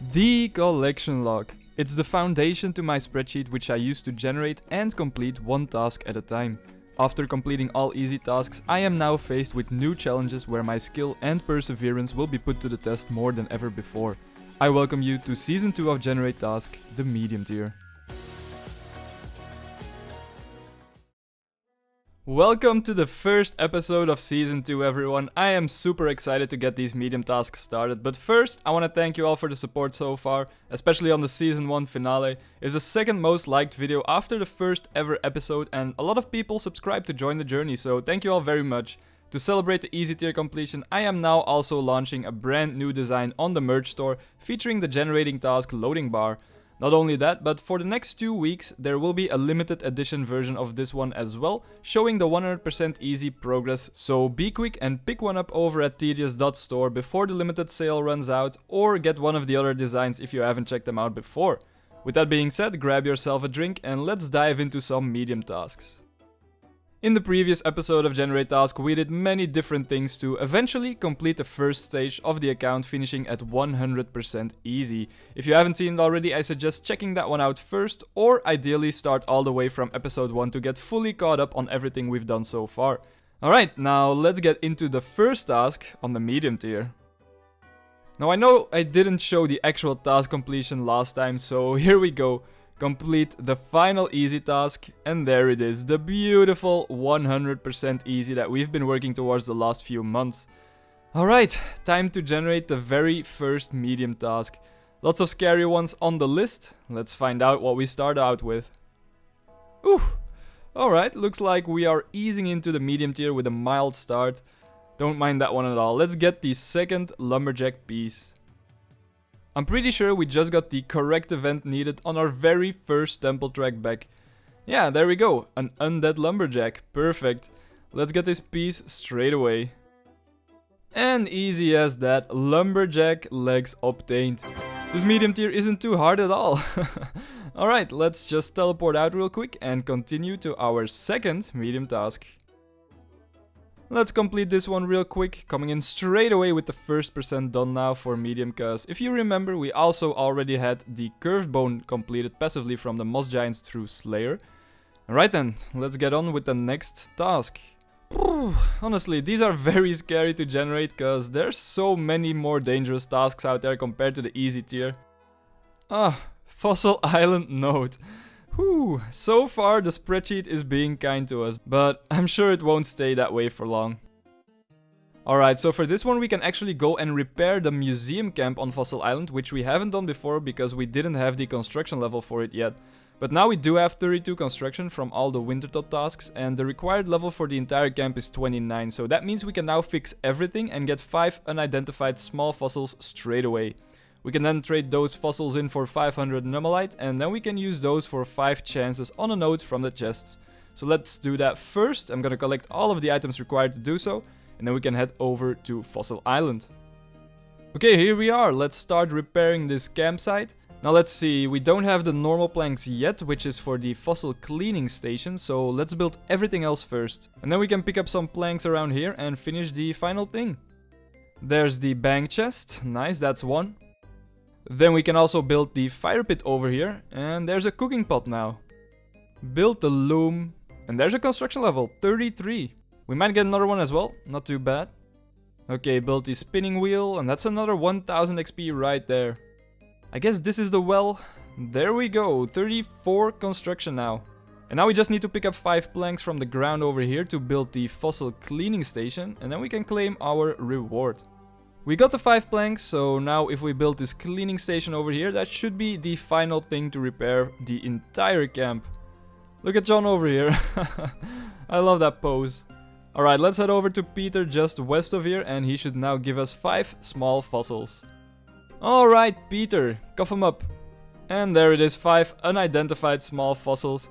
The collection log. It's the foundation to my spreadsheet which I use to generate and complete one task at a time. After completing all easy tasks, I am now faced with new challenges where my skill and perseverance will be put to the test more than ever before. I welcome you to Season 2 of GenerateTask, the medium tier. Welcome to the first episode of Season 2 everyone. I am super excited to get these medium tasks started, but first I want to thank you all for the support so far, especially on the Season 1 finale. It's the second most liked video after the first ever episode and a lot of people subscribed to join the journey, so thank you all very much. To celebrate the easy tier completion, I am now also launching a brand new design on the merch store featuring the GenerateTask loading bar. Not only that, but for the next 2 weeks there will be a limited edition version of this one as well, showing the 100% easy progress, so be quick and pick one up over at tedious.store before the limited sale runs out, or get one of the other designs if you haven't checked them out before. With that being said, grab yourself a drink and let's dive into some medium tasks. In the previous episode of GenerateTask, we did many different things to eventually complete the first stage of the account, finishing at 100% easy. If you haven't seen it already, I suggest checking that one out first, or ideally start all the way from episode 1 to get fully caught up on everything we've done so far. Alright, now let's get into the first task on the medium tier. Now I know I didn't show the actual task completion last time, so here we go. Complete the final easy task, and there it is, the beautiful 100% easy that we've been working towards the last few months. Alright, time to generate the very first medium task. Lots of scary ones on the list. Let's find out what we start out with. Ooh, alright, looks like we are easing into the medium tier with a mild start. Don't mind that one at all. Let's get the second Lumberjack piece. I'm pretty sure we just got the correct event needed on our very first temple track back. Yeah, there we go, an undead Lumberjack, perfect. Let's get this piece straight away. And easy as that, Lumberjack legs obtained. This medium tier isn't too hard at all. Alright, let's just teleport out real quick and continue to our second medium task. Let's complete this one real quick, coming in straight away with the first percent done now for medium, cause if you remember we also already had the curved bone completed passively from the Moss Giants through Slayer. Alright then, let's get on with the next task. Honestly, these are very scary to generate cause there's so many more dangerous tasks out there compared to the easy tier. Fossil Island node. Whew, so far the spreadsheet is being kind to us, but I'm sure it won't stay that way for long. Alright, so for this one we can actually go and repair the museum camp on Fossil Island, which we haven't done before because we didn't have the construction level for it yet. But now we do have 32 construction from all the Wintertot tasks, and the required level for the entire camp is 29, so that means we can now fix everything and get 5 unidentified small fossils straight away. We can then trade those fossils in for 500 nummulite, and then we can use those for 5 chances on a node from the chests. So let's do that first. I'm gonna collect all of the items required to do so, and then we can head over to Fossil Island. Okay, here we are. Let's start repairing this campsite. Now let's see, we don't have the normal planks yet, which is for the fossil cleaning station, so let's build everything else first. And then we can pick up some planks around here and finish the final thing. There's the bank chest. Nice, that's one. Then we can also build the fire pit over here, and there's a cooking pot now. Build the loom, and there's a construction level, 33. We might get another one as well, not too bad. Okay, build the spinning wheel, and that's another 1000 XP right there. I guess this is the well. There we go, 34 construction now. And now we just need to pick up 5 planks from the ground over here to build the fossil cleaning station, and then we can claim our reward. We got the 5 planks, so now if we build this cleaning station over here, that should be the final thing to repair the entire camp. Look at John over here. I love that pose. Alright, let's head over to Peter just west of here, and he should now give us 5 small fossils. Alright, Peter, cough him up. And there it is, 5 unidentified small fossils.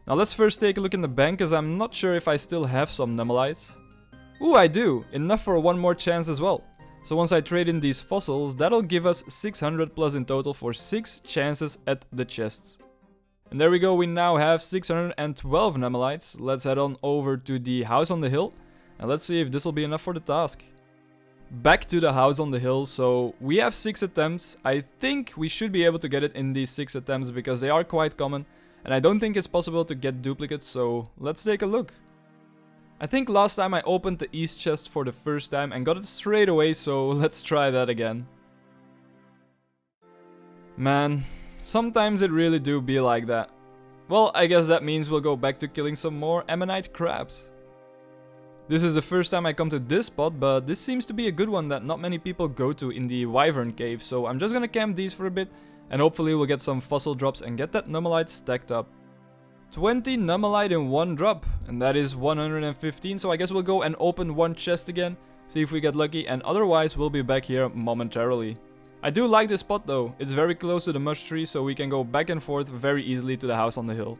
Now let's first take a look in the bank, as I'm not sure if I still have some nummulites. Ooh, I do, enough for one more chance as well. So once I trade in these fossils, that'll give us 600 plus in total for 6 chances at the chests. And there we go, we now have 612 nummulites. Let's head on over to the house on the hill, and let's see if this will be enough for the task. back to the house on the hill. So we have 6 attempts. I think we should be able to get it in these 6 attempts because they are quite common. And I don't think it's possible to get duplicates, so let's take a look. I think last time I opened the east chest for the first time and got it straight away, so let's try that again. Man, sometimes it really do be like that. Well, I guess that means we'll go back to killing some more ammonite crabs. This is the first time I come to this spot, but this seems to be a good one that not many people go to in the Wyvern Cave, so I'm just gonna camp these for a bit, and hopefully we'll get some fossil drops and get that nummulite stacked up. 20 nummulite in one drop, and that is 115, so I guess we'll go and open one chest again, see if we get lucky, and otherwise we'll be back here momentarily. I do like this spot though, it's very close to the mush tree, so we can go back and forth very easily to the house on the hill.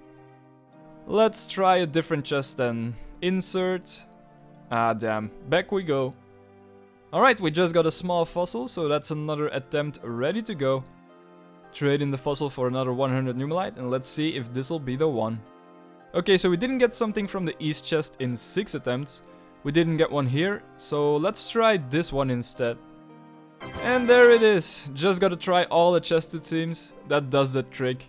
Let's try a different chest then. Insert. Ah damn, back we go. Alright, we just got a small fossil, so that's another attempt ready to go. Trade in the fossil for another 100 nummulite, and let's see if this'll be the one. Okay, so we didn't get something from the east chest in 6 attempts. We didn't get one here, so let's try this one instead. And there it is. Just gotta try all the chests it seems. That does the trick.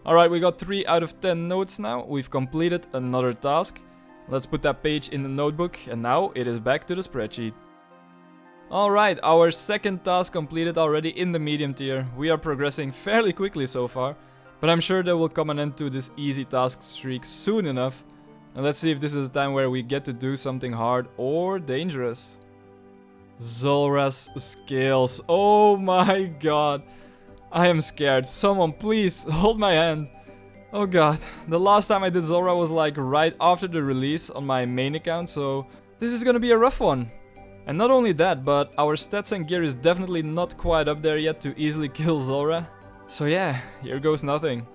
Alright, we got 3 out of 10 notes now. We've completed another task. Let's put that page in the notebook, and now it is back to the spreadsheet. Alright, our second task completed already in the medium tier. We are progressing fairly quickly so far, but I'm sure there will come an end to this easy task streak soon enough. And let's see if this is a time where we get to do something hard or dangerous. Zulrah's scales. Oh my god. I am scared. Someone please hold my hand. Oh god. The last time I did Zulrah was like right after the release on my main account, so this is gonna be a rough one. And not only that, but our stats and gear is definitely not quite up there yet to easily kill Zulrah. So yeah, here goes nothing.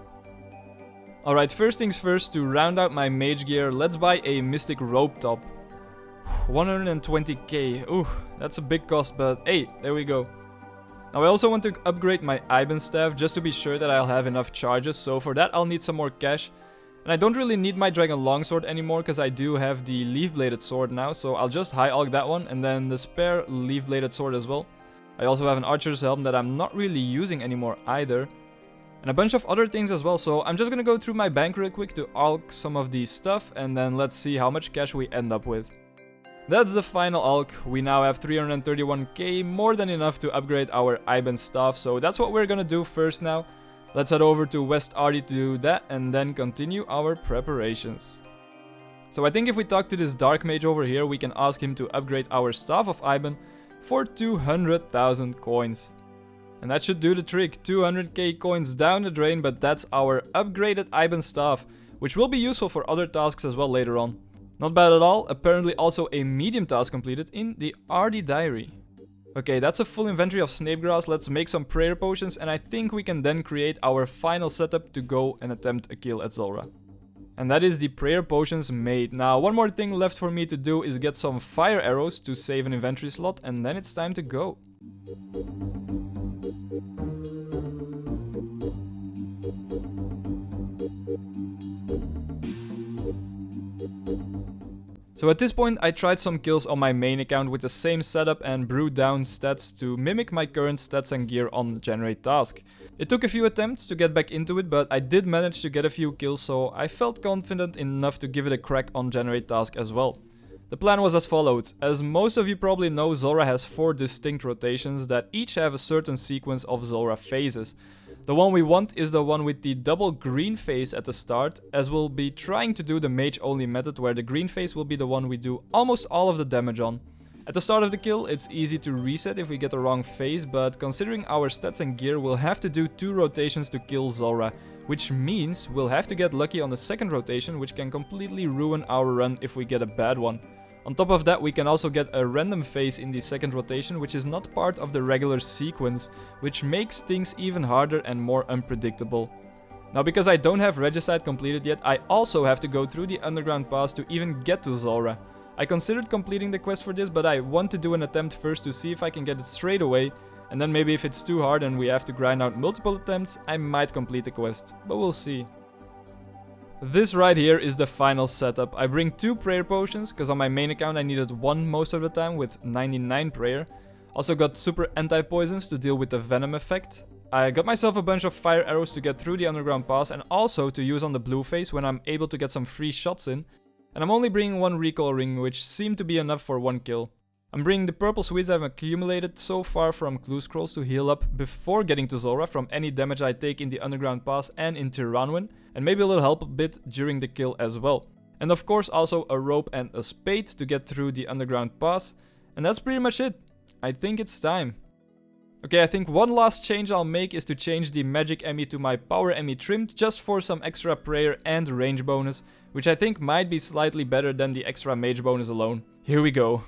Alright, first things first, to round out my mage gear, let's buy a mystic rope top. 120k, ooh, that's a big cost, but hey, there we go. Now I also want to upgrade my Iben staff just to be sure that I'll have enough charges, so for that I'll need some more cash. And I don't really need my dragon longsword anymore because I do have the leaf bladed sword now, so I'll just high alch that one and then the spare leaf bladed sword as well. I also have an archer's helm that I'm not really using anymore either. And a bunch of other things as well, so I'm just gonna go through my bank real quick to alch some of the stuff and then let's see how much cash we end up with. That's the final alch. We now have 331k, more than enough to upgrade our Iben staff, so that's what we're gonna do first now. Let's head over to West Ardy to do that and then continue our preparations. So I think if we talk to this dark mage over here, we can ask him to upgrade our staff of Iben for 200,000 coins. And that should do the trick. 200k coins down the drain, but that's our upgraded Iben staff, which will be useful for other tasks as well later on. Not bad at all. Apparently also a medium task completed in the Ardy diary. Okay, that's a full inventory of snapegrass. Let's make some prayer potions, and I think we can then create our final setup to go and attempt a kill at Zulrah. And that is the prayer potions made. Now, one more thing left for me to do is get some fire arrows to save an inventory slot, and then it's time to go. So at this point I tried some kills on my main account with the same setup and brewed down stats to mimic my current stats and gear on GenerateTask. It took a few attempts to get back into it, but I did manage to get a few kills, so I felt confident enough to give it a crack on GenerateTask as well. The plan was as followed. As most of you probably know, Zulrah has 4 distinct rotations that each have a certain sequence of Zulrah phases. The one we want is the one with the double green phase at the start, as we'll be trying to do the mage only method where the green phase will be the one we do almost all of the damage on. At the start of the kill, it's easy to reset if we get the wrong phase, but considering our stats and gear, we'll have to do 2 rotations to kill Zulrah, which means we'll have to get lucky on the second rotation, which can completely ruin our run if we get a bad one. On top of that, we can also get a random phase in the second rotation, which is not part of the regular sequence, which makes things even harder and more unpredictable. Now, because I don't have Regicide completed yet, I also have to go through the underground pass to even get to Zulrah. I considered completing the quest for this, but I want to do an attempt first to see if I can get it straight away, and then maybe if it's too hard and we have to grind out multiple attempts, I might complete the quest, but we'll see. This right here is the final setup. I bring 2 prayer potions, because on my main account I needed 1 most of the time with 99 prayer. Also got super anti-poisons to deal with the venom effect. I got myself a bunch of fire arrows to get through the underground pass and also to use on the blue phase when I'm able to get some free shots in. And I'm only bringing 1 recall ring, which seemed to be enough for 1 kill. I'm bringing the purple sweets I've accumulated so far from clue scrolls to heal up before getting to Zulrah from any damage I take in the underground pass and in Tyvm, and maybe a little help a bit during the kill as well. And of course also a rope and a spade to get through the underground pass. And that's pretty much it. I think it's time. Okay, I think one last change I'll make is to change the magic Emmy to my power Emmy trimmed just for some extra prayer and range bonus, which I think might be slightly better than the extra mage bonus alone. Here we go.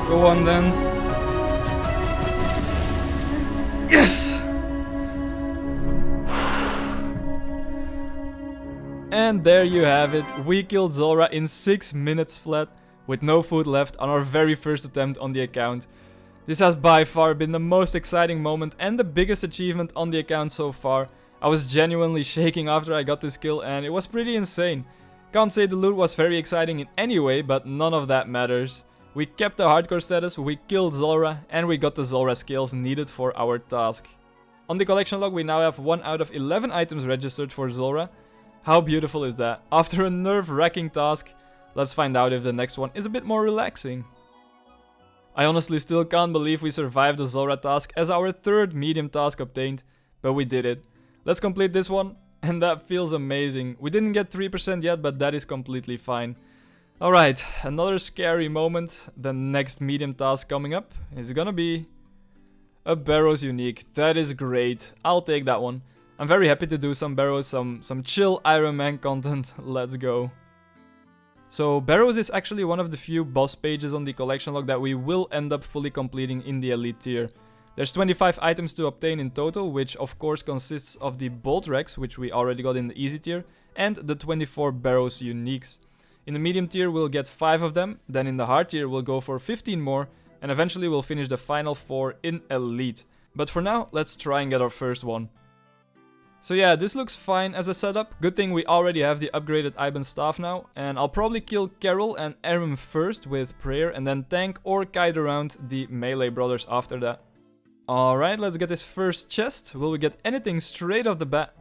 Go on then. Yes! And there you have it. We killed Zulrah in 6 minutes flat with no food left on our very first attempt on the account. This has by far been the most exciting moment and the biggest achievement on the account so far. I was genuinely shaking after I got this kill and it was pretty insane. Can't say the loot was very exciting in any way, but none of that matters. We kept the hardcore status, we killed Zulrah, and we got the Zulrah skills needed for our task. On the collection log we now have 1 out of 11 items registered for Zulrah. How beautiful is that? After a nerve-wracking task, let's find out if the next one is a bit more relaxing. I honestly still can't believe we survived the Zulrah task as our 3rd medium task obtained, but we did it. Let's complete this one, and that feels amazing. We didn't get 3% yet, but that is completely fine. Alright, another scary moment. The next medium task coming up is gonna be a Barrows unique. That is great. I'll take that one. I'm very happy to do some Barrows, some chill Ironman content. Let's go. So Barrows is actually one of the few boss pages on the collection log that we will end up fully completing in the elite tier. There's 25 items to obtain in total, which of course consists of the bolt racks, which we already got in the easy tier, and the 24 Barrows uniques. In the medium tier we'll get 5 of them, then in the hard tier we'll go for 15 more, and eventually we'll finish the final 4 in elite. But for now, let's try and get our first one. So yeah, this looks fine as a setup. Good thing we already have the upgraded Iben staff now, and I'll probably kill Krial and Aaron first with prayer, and then tank or kite around the melee brothers after that. Alright, let's get this first chest. Will we get anything straight off the bat?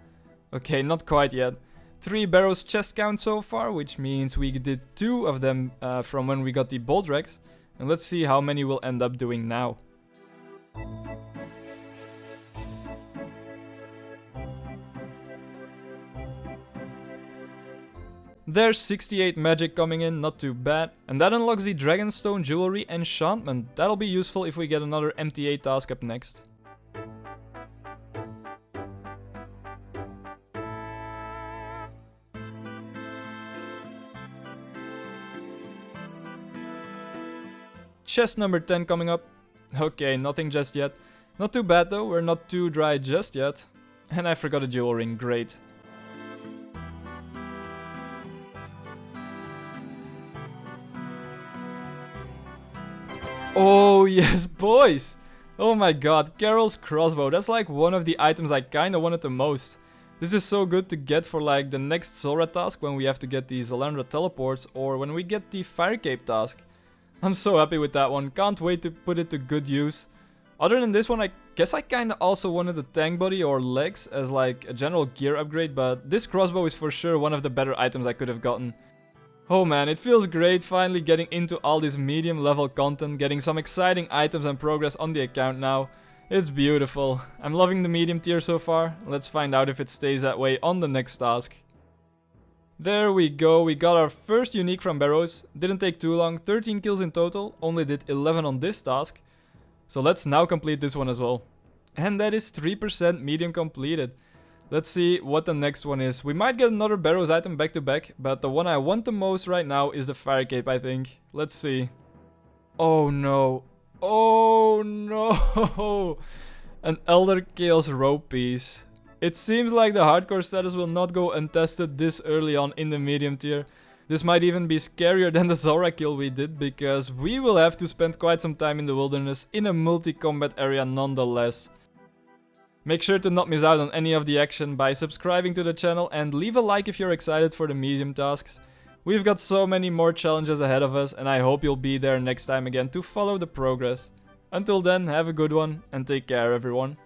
Okay, not quite yet. 3 Barrows chest count so far, which means we did 2 of them from when we got the bolt racks. And let's see how many we'll end up doing now. There's 68 magic coming in, not too bad. And that unlocks the Dragonstone Jewelry enchantment. That'll be useful if we get another MTA task up next. Chest number 10 coming up. Okay, nothing just yet. Not too bad though, we're not too dry just yet. And I forgot a jewel ring, great. Oh yes, boys! Oh my god, Krial's crossbow. That's like one of the items I kinda wanted the most. This is so good to get for like the next Zulrah task when we have to get the Zalandra teleports or when we get the Fire Cape task. I'm so happy with that one, can't wait to put it to good use. Other than this one, I guess I kinda also wanted the tank body or legs as like a general gear upgrade, but this crossbow is for sure one of the better items I could have gotten. Oh man, it feels great finally getting into all this medium level content, getting some exciting items and progress on the account now. It's beautiful. I'm loving the medium tier so far. Let's find out if it stays that way on the next task. There we go, we got our first unique from Barrows. Didn't take too long, 13 kills in total, only did 11 on this task. So let's now complete this one as well. And that is 3% medium completed. Let's see what the next one is. We might get another Barrows item back to back, but the one I want the most right now is the Fire Cape, I think. Let's see. Oh no. Oh no. An Elder Chaos rope piece. It seems like the hardcore status will not go untested this early on in the medium tier. This might even be scarier than the Zulrah kill we did, because we will have to spend quite some time in the wilderness in a multi-combat area nonetheless. Make sure to not miss out on any of the action by subscribing to the channel and leave a like if you're excited for the medium tasks. We've got so many more challenges ahead of us and I hope you'll be there next time again to follow the progress. Until then, have a good one and take care everyone.